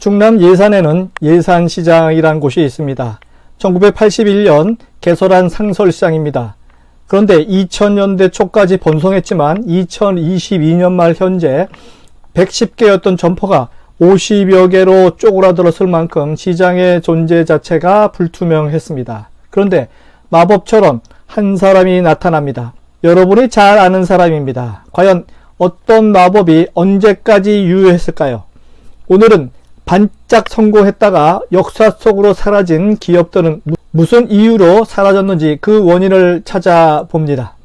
충남 예산에는 예산시장이라는 곳이 있습니다. 1981년 개설한 상설시장입니다. 그런데 2000년대 초까지 번성했지만 2022년 말 현재 110개였던 점포가 50여 개로 쪼그라들었을 만큼 시장의 존재 자체가 불투명했습니다. 그런데 마법처럼 한 사람이 나타납니다. 여러분이 잘 아는 사람입니다. 과연 어떤 마법이 언제까지 유효했을까요? 오늘은 반짝 성공했다가 역사 속으로 사라진 기업들은 무슨 이유로 사라졌는지 그 원인을 찾아봅니다.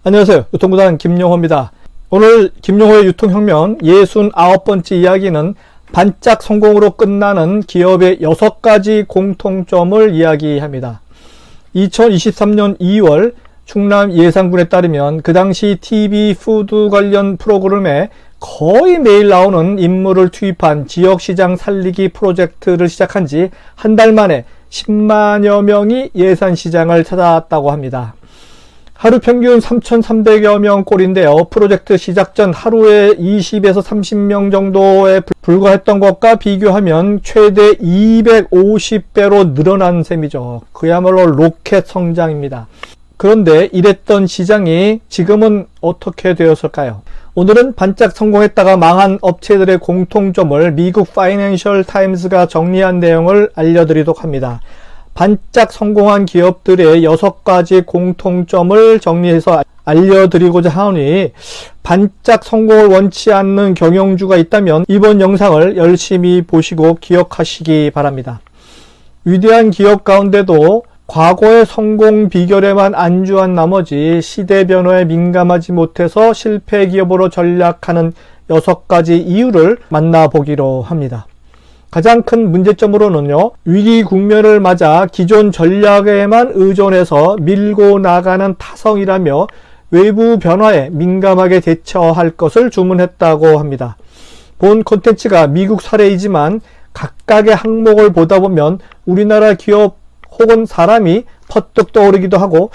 안녕하세요. 유통구단 김용호입니다. 오늘 김용호의 유통혁명 69번째 이야기는 반짝 성공으로 끝나는 기업의 6가지 공통점을 이야기합니다. 2023년 2월 충남 예산군에 따르면 그 당시 TV 푸드 관련 프로그램에 거의 매일 나오는 인물을 투입한 지역시장 살리기 프로젝트를 시작한 지 한 달 만에 10만여 명이 예산시장을 찾아왔다고 합니다. 하루 평균 3,300여 명 꼴인데요. 프로젝트 시작 전 하루에 20에서 30명 정도에 불과했던 것과 비교하면 최대 250배로 늘어난 셈이죠. 그야말로 로켓 성장입니다. 그런데 이랬던 시장이 지금은 어떻게 되었을까요? 오늘은 반짝 성공했다가 망한 업체들의 공통점을 미국 파이낸셜 타임스가 정리한 내용을 알려드리도록 합니다. 반짝 성공한 기업들의 6가지 공통점을 정리해서 알려드리고자 하오니 반짝 성공을 원치 않는 경영주가 있다면 이번 영상을 열심히 보시고 기억하시기 바랍니다. 위대한 기업 가운데도 과거의 성공 비결에만 안주한 나머지 시대 변화에 민감하지 못해서 실패 기업으로 전락하는 6가지 이유를 만나보기로 합니다. 가장 큰 문제점으로는요, 위기 국면을 맞아 기존 전략에만 의존해서 밀고 나가는 타성이라며 외부 변화에 민감하게 대처할 것을 주문했다고 합니다. 본 콘텐츠가 미국 사례이지만 각각의 항목을 보다 보면 우리나라 기업 혹은 사람이 퍼뜩 떠오르기도 하고,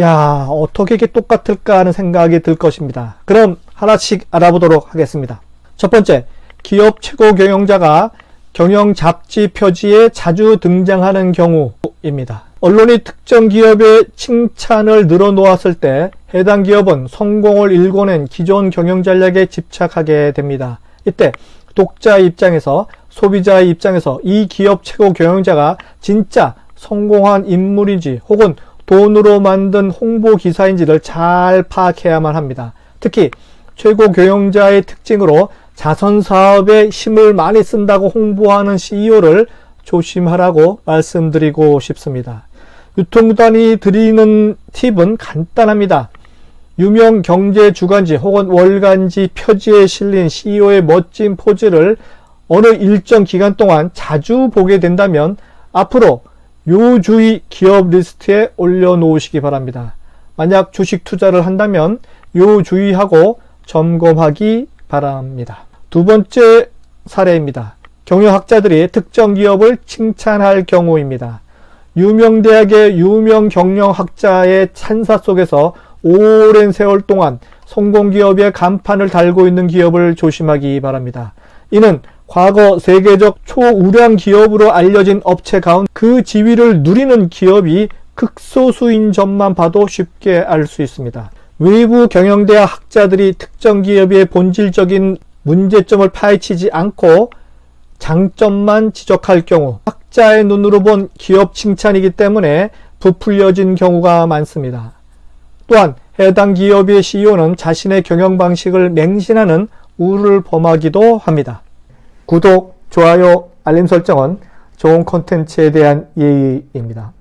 야, 어떻게 이게 똑같을까 하는 생각이 들 것입니다. 그럼 하나씩 알아보도록 하겠습니다. 첫 번째, 기업 최고 경영자가 경영 잡지 표지에 자주 등장하는 경우입니다. 언론이 특정 기업의 칭찬을 늘어놓았을 때 해당 기업은 성공을 일궈낸 기존 경영 전략에 집착하게 됩니다. 이때 독자의 입장에서, 소비자의 입장에서 이 기업 최고 경영자가 진짜 성공한 인물인지 혹은 돈으로 만든 홍보 기사인지를 잘 파악해야만 합니다. 특히 최고 경영자의 특징으로 자선사업에 힘을 많이 쓴다고 홍보하는 CEO를 조심하라고 말씀드리고 싶습니다. 유통구단이 드리는 팁은 간단합니다. 유명 경제 주간지 혹은 월간지 표지에 실린 CEO의 멋진 포즈를 어느 일정 기간 동안 자주 보게 된다면 앞으로 요주의 기업 리스트에 올려놓으시기 바랍니다. 만약 주식 투자를 한다면 요주의하고 점검하기 바랍니다. 두 번째 사례입니다. 경영학자들이 특정 기업을 칭찬할 경우입니다. 유명 대학의 유명 경영학자의 찬사 속에서 오랜 세월 동안 성공기업의 간판을 달고 있는 기업을 조심하기 바랍니다. 이는 과거 세계적 초우량 기업으로 알려진 업체 가운데 그 지위를 누리는 기업이 극소수인 점만 봐도 쉽게 알 수 있습니다. 외부 경영대학 학자들이 특정 기업의 본질적인 문제점을 파헤치지 않고 장점만 지적할 경우 학자의 눈으로 본 기업 칭찬이기 때문에 부풀려진 경우가 많습니다. 또한 해당 기업의 CEO는 자신의 경영 방식을 맹신하는 우를 범하기도 합니다. 구독, 좋아요, 알림 설정은 좋은 콘텐츠에 대한 예의입니다.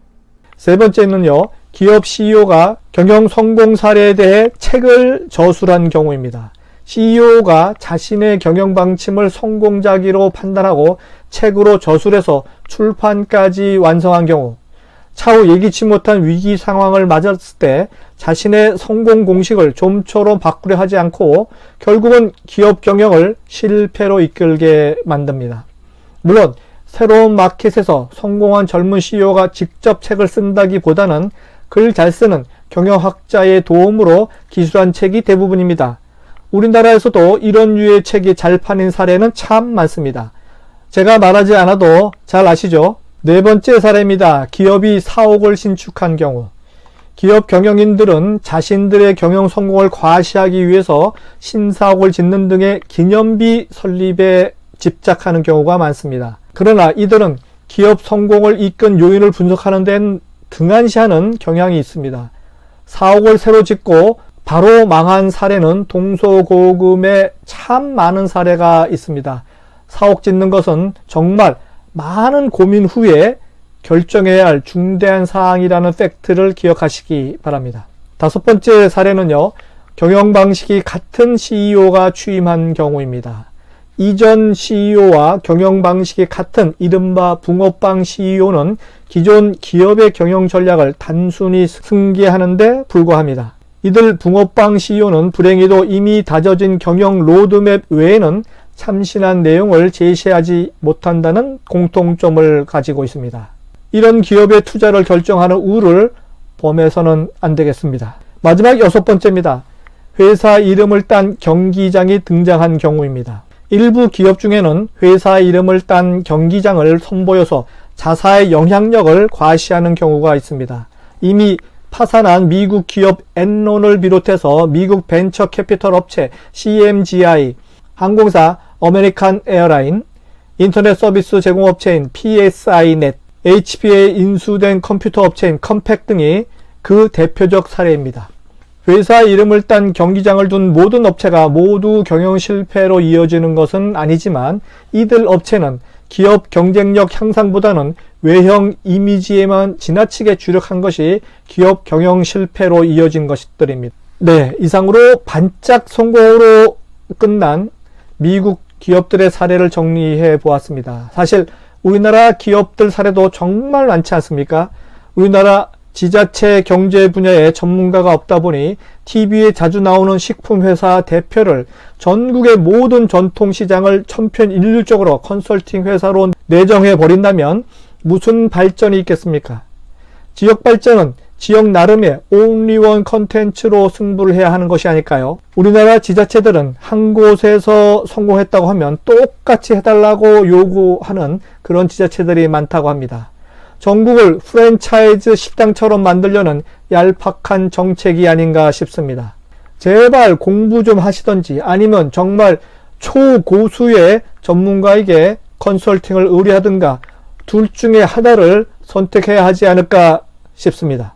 세 번째는요, 기업 CEO가 경영 성공 사례에 대해 책을 저술한 경우입니다. CEO가 자신의 경영 방침을 성공작으로 판단하고 책으로 저술해서 출판까지 완성한 경우, 차후 예기치 못한 위기 상황을 맞았을 때 자신의 성공 공식을 좀처럼 바꾸려 하지 않고 결국은 기업 경영을 실패로 이끌게 만듭니다. 물론 새로운 마켓에서 성공한 젊은 CEO가 직접 책을 쓴다기보다는 글 잘 쓰는 경영학자의 도움으로 기술한 책이 대부분입니다. 우리나라에서도 이런 류의 책이 잘 팔린 사례는 참 많습니다. 제가 말하지 않아도 잘 아시죠? 네 번째 사례입니다. 기업이 사옥을 신축한 경우. 기업 경영인들은 자신들의 경영 성공을 과시하기 위해서 신사옥을 짓는 등의 기념비 설립에 집착하는 경우가 많습니다. 그러나 이들은 기업 성공을 이끈 요인을 분석하는 데는 등한시하는 경향이 있습니다. 사옥을 새로 짓고 바로 망한 사례는 동서고금에 참 많은 사례가 있습니다. 사옥 짓는 것은 정말 많은 고민 후에 결정해야 할 중대한 사항이라는 팩트를 기억하시기 바랍니다. 다섯 번째 사례는요, 경영 방식이 같은 CEO가 취임한 경우입니다. 이전 CEO와 경영 방식이 같은 이른바 붕어빵 CEO는 기존 기업의 경영 전략을 단순히 승계하는 데 불과합니다. 이들 붕어빵 CEO는 불행히도 이미 다져진 경영 로드맵 외에는 참신한 내용을 제시하지 못한다는 공통점을 가지고 있습니다. 이런 기업의 투자를 결정하는 우를 범해서는 안 되겠습니다. 마지막 여섯 번째입니다. 회사 이름을 딴 경기장이 등장한 경우입니다. 일부 기업 중에는 회사 이름을 딴 경기장을 선보여서 자사의 영향력을 과시하는 경우가 있습니다. 이미 파산한 미국 기업 엔론을 비롯해서 미국 벤처 캐피털 업체 CMGI, 항공사 아메리칸 에어라인, 인터넷 서비스 제공업체인 PSI넷, HP에 인수된 컴퓨터 업체인 컴팩 등이 그 대표적 사례입니다. 회사 이름을 딴 경기장을 둔 모든 업체가 모두 경영 실패로 이어지는 것은 아니지만 이들 업체는 기업 경쟁력 향상보다는 외형 이미지에만 지나치게 주력한 것이 기업 경영 실패로 이어진 것들입니다. 네, 이상으로 반짝 성공으로 끝난 미국 기업들의 사례를 정리해 보았습니다. 사실 우리나라 기업들 사례도 정말 많지 않습니까? 우리나라 지자체 경제 분야에 전문가가 없다 보니 TV에 자주 나오는 식품회사 대표를 전국의 모든 전통시장을 천편일률적으로 컨설팅 회사로 내정해 버린다면 무슨 발전이 있겠습니까? 지역 발전은 지역 나름의 온리원 컨텐츠로 승부를 해야 하는 것이 아닐까요? 우리나라 지자체들은 한 곳에서 성공했다고 하면 똑같이 해달라고 요구하는 그런 지자체들이 많다고 합니다. 전국을 프랜차이즈 식당처럼 만들려는 얄팍한 정책이 아닌가 싶습니다. 제발 공부 좀 하시던지 아니면 정말 초고수의 전문가에게 컨설팅을 의뢰하든가 둘 중에 하나를 선택해야 하지 않을까 싶습니다.